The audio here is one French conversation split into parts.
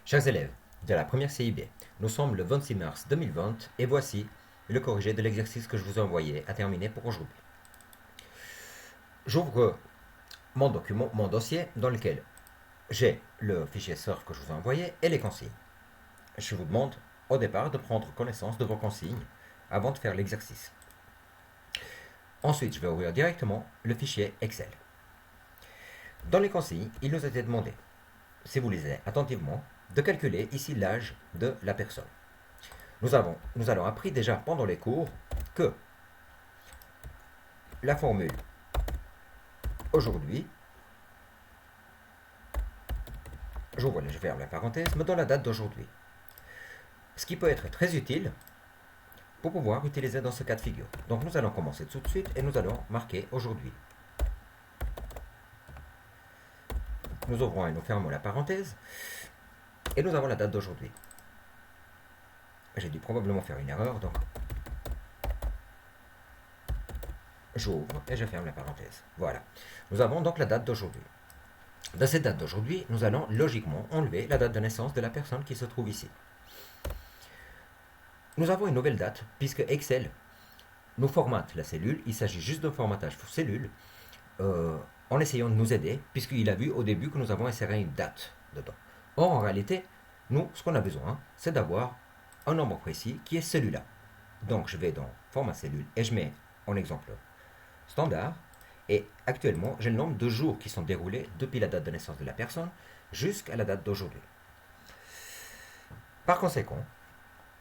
Chers élèves de la première CIB, nous sommes le 26 mars 2020 et voici le corrigé de l'exercice que je vous ai envoyé à terminer pour aujourd'hui. J'ouvre mon document, mon dossier dans lequel j'ai le fichier surf que je vous ai envoyé et les consignes. Je vous demande au départ de prendre connaissance de vos consignes avant de faire l'exercice. Ensuite, je vais ouvrir directement le fichier Excel. Dans les consignes, il nous a été demandé, si vous lisez attentivement, de calculer ici l'âge de la personne. Nous allons appris déjà pendant les cours que la formule aujourd'hui, je ferme la parenthèse, me donne la date d'aujourd'hui. Ce qui peut être très utile pour pouvoir utiliser dans ce cas de figure. Donc nous allons commencer tout de suite et nous allons marquer aujourd'hui. Nous ouvrons et nous fermons la parenthèse et nous avons la date d'aujourd'hui. J'ai dû probablement faire une erreur, donc j'ouvre et je ferme la parenthèse. Voilà. Nous avons donc la date d'aujourd'hui. Dans cette date d'aujourd'hui, nous allons logiquement enlever la date de naissance de la personne qui se trouve ici. Nous avons une nouvelle date, puisque Excel nous formate la cellule. Il s'agit juste d'un formatage pour cellule, en essayant de nous aider, puisqu'il a vu au début que nous avons inséré une date dedans. Or, en réalité, nous, ce qu'on a besoin, c'est d'avoir un nombre précis qui est celui-là. Donc, je vais dans Format cellule et je mets en exemple standard. Et actuellement, j'ai le nombre de jours qui sont déroulés depuis la date de naissance de la personne jusqu'à la date d'aujourd'hui. Par conséquent,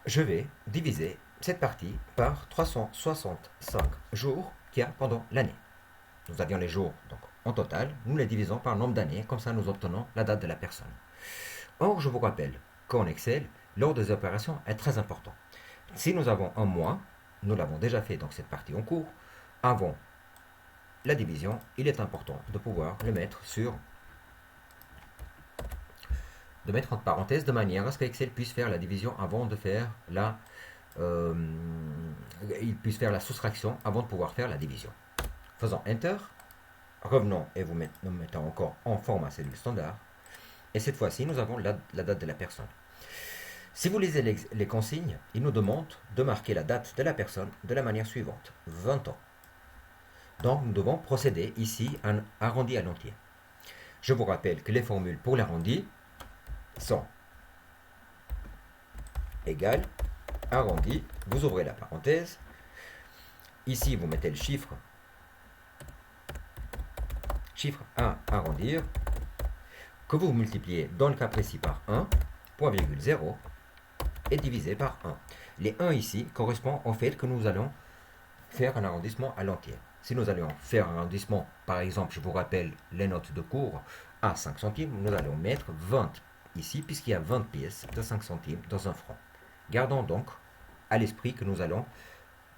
je vais diviser cette partie par 365 jours qu'il y a pendant l'année. Nous avions les jours donc, en total, nous les divisons par le nombre d'années, comme ça nous obtenons la date de la personne. Or, je vous rappelle qu'en Excel, l'ordre des opérations est très important. Si nous avons un mois, nous l'avons déjà fait dans cette partie en cours, avant la division, il est important de pouvoir le mettre entre parenthèses de manière à ce qu'Excel puisse faire la division avant de faire il puisse faire la soustraction avant de pouvoir faire la division. Faisons Enter, revenons et nous mettons encore en format cellule standard. Et cette fois-ci, nous avons la date de la personne. Si vous lisez les consignes, il nous demande de marquer la date de la personne de la manière suivante, 20 ans. Donc nous devons procéder ici à un arrondi à l'entier. Je vous rappelle que les formules pour l'arrondi sont égales, arrondi, vous ouvrez la parenthèse, ici vous mettez le chiffre à arrondir, que vous multipliez dans le cas précis par 1, point virgule 0, et divisé par 1. Les 1 ici correspondent au fait que nous allons faire un arrondissement à l'entier. Si nous allions faire un arrondissement, par exemple, je vous rappelle les notes de cours, à 5 centimes, nous allons mettre 20 ici, puisqu'il y a 20 pièces de 5 centimes dans un franc. Gardons donc à l'esprit que nous allons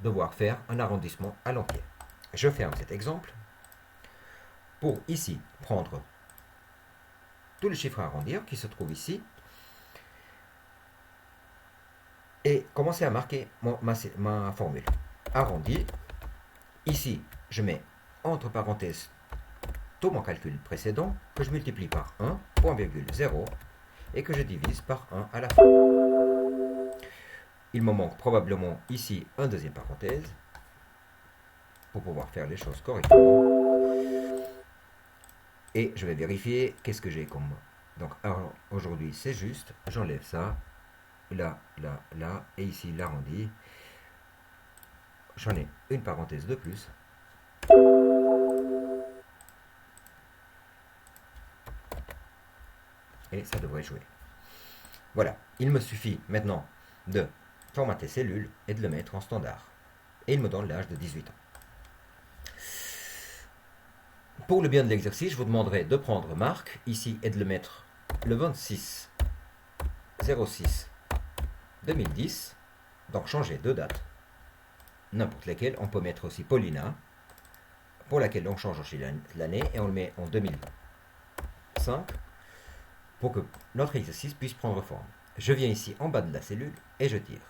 devoir faire un arrondissement à l'entier. Je ferme cet exemple pour ici prendre tous les chiffres à arrondir qui se trouvent ici et commencer à marquer ma formule. Arrondi. Ici, je mets entre parenthèses tout mon calcul précédent que je multiplie par 1, point virgule 0, et que je divise par 1 à la fin. Il me manque probablement ici un deuxième parenthèse pour pouvoir faire les choses correctement. Et je vais vérifier qu'est-ce que j'ai comme... Donc aujourd'hui c'est juste, j'enlève ça, là, là, là, et ici l'arrondi. J'en ai une parenthèse de plus. Et ça devrait jouer. Voilà, il me suffit maintenant de formater cellule et de le mettre en standard. Et il me donne l'âge de 18 ans. Pour le bien de l'exercice, je vous demanderai de prendre marque ici et de le mettre le 26 06 2010. Donc changer de date. N'importe laquelle, on peut mettre aussi Paulina, pour laquelle on change aussi l'année et on le met en 2005 pour que notre exercice puisse prendre forme. Je viens ici en bas de la cellule et je tire.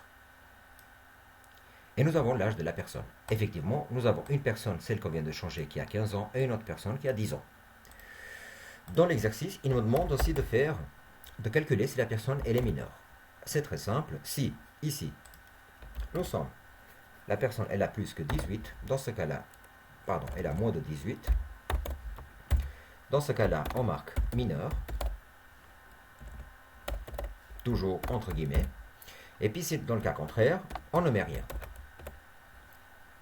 Et nous avons l'âge de la personne. Effectivement, nous avons une personne, celle qu'on vient de changer, qui a 15 ans, et une autre personne qui a 10 ans. Dans l'exercice, il nous demande aussi de faire de calculer si la personne elle est mineure. C'est très simple. Si, ici, nous sommes, la personne elle a plus que 18, dans ce cas-là, pardon, elle a moins de 18, dans ce cas-là, on marque mineur, toujours entre guillemets, et puis si dans le cas contraire, on ne met rien.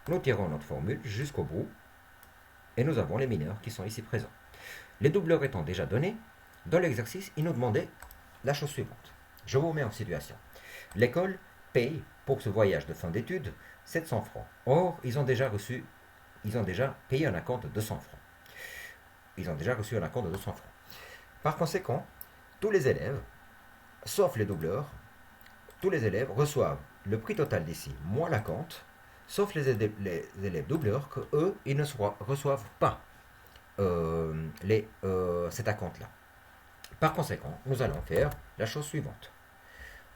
Nous tirons notre formule jusqu'au bout, et nous avons les mineurs qui sont ici présents. Les doubleurs étant déjà donnés, dans l'exercice, il nous demandait la chose suivante. Je vous remets en situation. L'école paye pour ce voyage de fin d'études 700 francs. Or, ils ont déjà payé un acompte de 200 francs. Ils ont déjà reçu un acompte de 200 francs. Par conséquent, tous les élèves, sauf les doubleurs, tous les élèves reçoivent le prix total d'ici, moins l'acompte, sauf les élèves doubleurs, que eux, ils ne reçoivent pas cet acompte-là. Par conséquent, nous allons faire la chose suivante.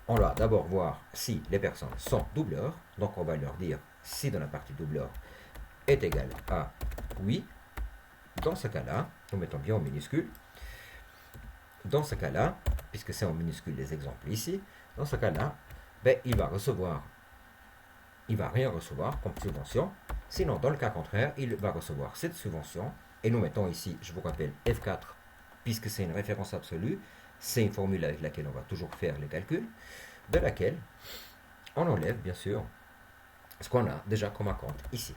On va d'abord voir si les personnes sont doubleurs. Donc on va leur dire si dans la partie doubleur est égal à oui. Dans ce cas-là, nous mettons bien en minuscule. Dans ce cas-là, puisque c'est en minuscule les exemples ici, dans ce cas-là, ben, il va rien recevoir comme subvention. Sinon, dans le cas contraire, il va recevoir cette subvention. Et nous mettons ici, je vous rappelle, F4, puisque c'est une référence absolue. C'est une formule avec laquelle on va toujours faire les calculs, de laquelle on enlève, bien sûr, ce qu'on a déjà comme acompte ici.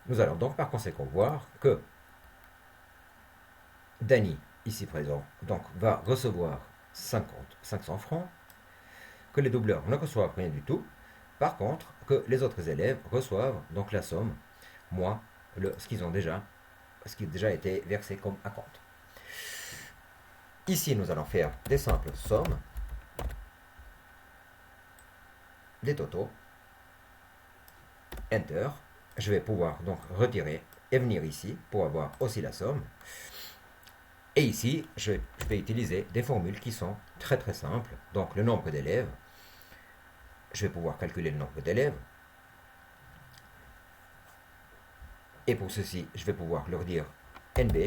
Nous allons donc par conséquent voir que Dany, ici présent, donc, va recevoir 500 francs, que les doubleurs ne reçoivent rien du tout. Par contre, que les autres élèves reçoivent donc la somme, moins ce qui a déjà été versé comme acompte. Ici, nous allons faire des simples sommes, des totaux, Enter. Je vais pouvoir donc retirer et venir ici pour avoir aussi la somme. Et ici, je vais utiliser des formules qui sont très très simples. Donc le nombre d'élèves, je vais pouvoir calculer le nombre d'élèves. Et pour ceci, je vais pouvoir leur dire NB,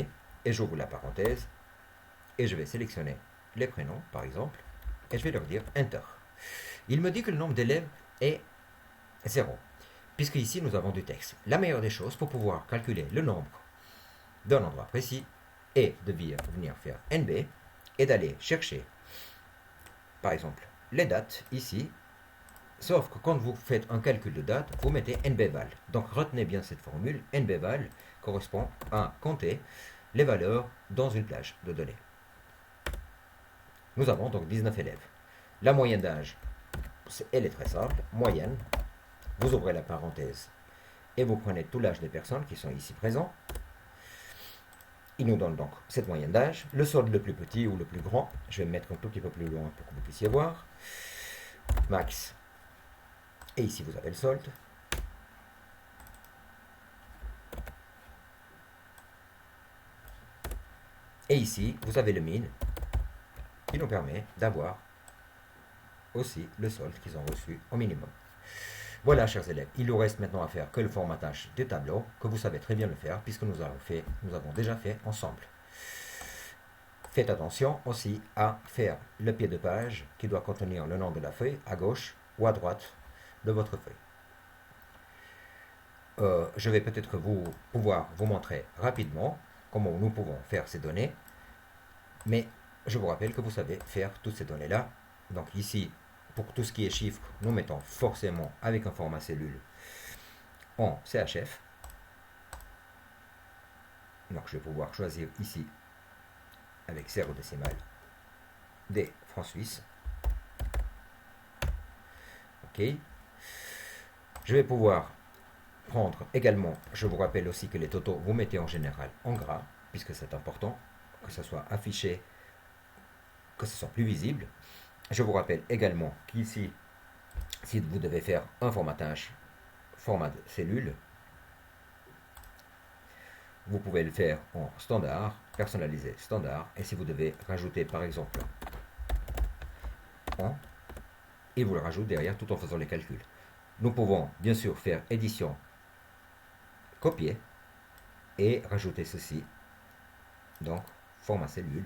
et j'ouvre la parenthèse, et je vais sélectionner les prénoms, par exemple, et je vais leur dire Enter. Il me dit que le nombre d'élèves est 0, puisque ici nous avons du texte. La meilleure des choses pour pouvoir calculer le nombre d'un endroit précis est de venir faire NB et d'aller chercher, par exemple, les dates ici, sauf que quand vous faites un calcul de date, vous mettez NBval. Donc retenez bien cette formule, NBval correspond à compter les valeurs dans une plage de données. Nous avons donc 19 élèves. La moyenne d'âge, elle est très simple. Moyenne, vous ouvrez la parenthèse et vous prenez tout l'âge des personnes qui sont ici présents. Il nous donne donc cette moyenne d'âge. Le solde le plus petit ou le plus grand, je vais me mettre un tout petit peu plus loin pour que vous puissiez voir. Max. Et ici, vous avez le solde. Et ici, vous avez le min qui nous permet d'avoir aussi le solde qu'ils ont reçu au minimum. Voilà, chers élèves, il nous reste maintenant à faire que le formatage du tableau, que vous savez très bien le faire, puisque nous avons déjà fait ensemble. Faites attention aussi à faire le pied de page qui doit contenir le nom de la feuille à gauche ou à droite de votre feuille. Je vais peut-être pouvoir vous montrer rapidement comment nous pouvons faire ces données, mais je vous rappelle que vous savez faire toutes ces données-là. Donc ici, pour tout ce qui est chiffres, nous mettons forcément avec un format cellule en CHF. Donc je vais pouvoir choisir ici, avec 0 décimal, des francs suisses. OK. Je vais pouvoir prendre également, je vous rappelle aussi que les totaux, vous mettez en général en gras, puisque c'est important que ce soit affiché, que ce soit plus visible. Je vous rappelle également qu'ici, si vous devez faire un formatage, format de cellule, vous pouvez le faire en standard, personnalisé standard, et si vous devez rajouter par exemple en, et vous le rajoutez derrière tout en faisant les calculs. Nous pouvons bien sûr faire édition, copier, et rajouter ceci, donc format cellule,